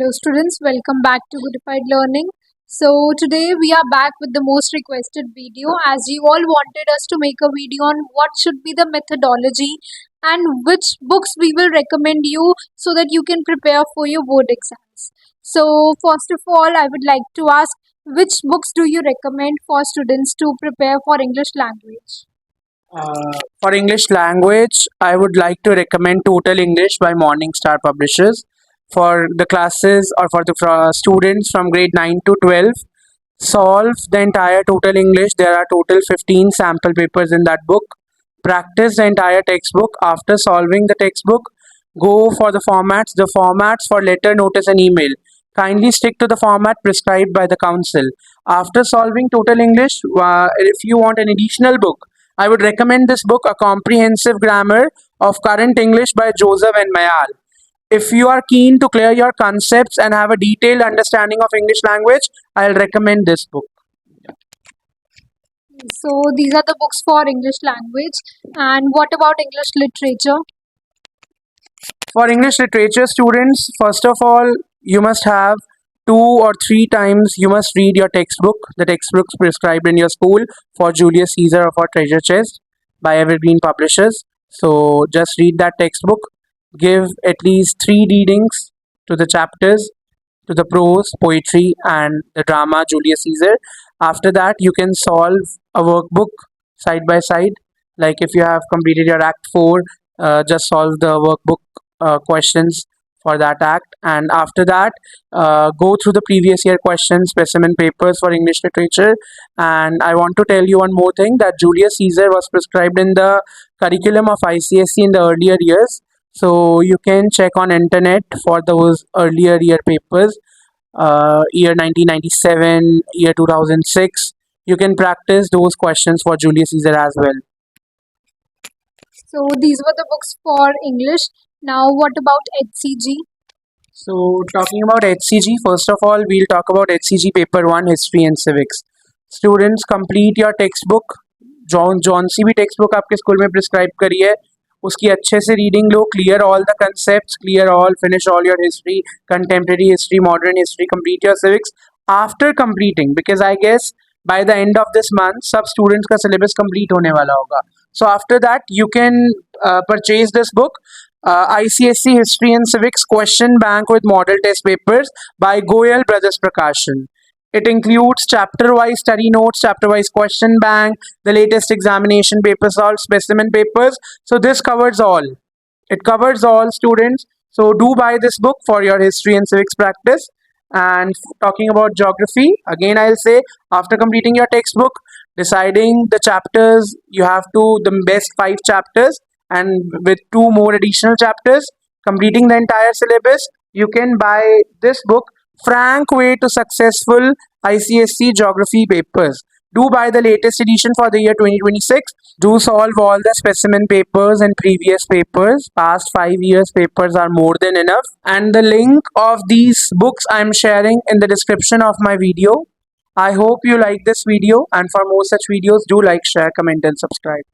Hello students, welcome back to Goodified Learning. So today we are back with the most requested video as you all wanted us to make a video on what should be the methodology and which books we will recommend you so that you can prepare for your board exams. So first of all, I would like to ask which books do you recommend for students to prepare for English language? For English language, I would like to recommend Total English by Morningstar Publishers. For the classes or for the students from grade 9 to 12, solve the entire Total English. There are total 15 sample papers in that book. Practice the entire textbook. After solving the textbook, go for the formats. The formats for letter, notice, and email. Kindly stick to the format prescribed by the council. After solving Total English, if you want an additional book, I would recommend this book, A Comprehensive Grammar of Current English by Joseph and Mayal. If you are keen to clear your concepts and have a detailed understanding of English language, I'll recommend this book. So these are the books for English language. And what about English literature? For English literature students, first of all, you must have 2 or 3 times you must read your textbook, the textbooks prescribed in your school for Julius Caesar or for Treasure Chest by Evergreen Publishers. So just read that textbook, give at least 3 readings to the chapters, to the prose, poetry, and the drama Julius Caesar. After that, you can solve a workbook side by side. Like if you have completed your Act 4, just solve the workbook questions for that act. And after that, go through the previous year questions, specimen papers for English literature. And I want to tell you one more thing that Julius Caesar was prescribed in the curriculum of ICSE in the earlier years. So you can check on internet for those earlier year papers, year 1997, year 2006. You can practice those questions for Julius Caesar as well. So these were the books for English. Now what about HCG? So talking about HCG, first of all, we'll talk about HCG paper 1, history and civics. Students, complete your textbook. जौन सी भी textbook आपके school में prescribe करी है उसकी अच्छे से रीडिंग लो, clear all the concepts, clear all, finish all your history, contemporary history, modern history, complete your civics. After completing, because I guess by the end of this month सब students का syllabus complete होने वाला होगा. So after that you can purchase this book, ICSE History and Civics Question Bank with Model Test Papers by Goyal Brothers Prakashan. It includes chapter-wise study notes, chapter-wise question bank, the latest examination papers, all specimen papers. So this covers all. It covers all students. So do buy this book for your history and civics practice. And talking about geography, again I'll say after completing your textbook, deciding the chapters, you have to the best 5 chapters and with 2 more additional chapters, completing the entire syllabus, you can buy this book, Frank Way to Successful ICSE Geography Papers. Do buy the latest edition for the year 2026. Do solve all the specimen papers and previous papers. Past 5 years papers are more than enough. And the link of these books I'm sharing in the description of my video. I hope you like this video, and for more such videos, do like, share, comment and subscribe.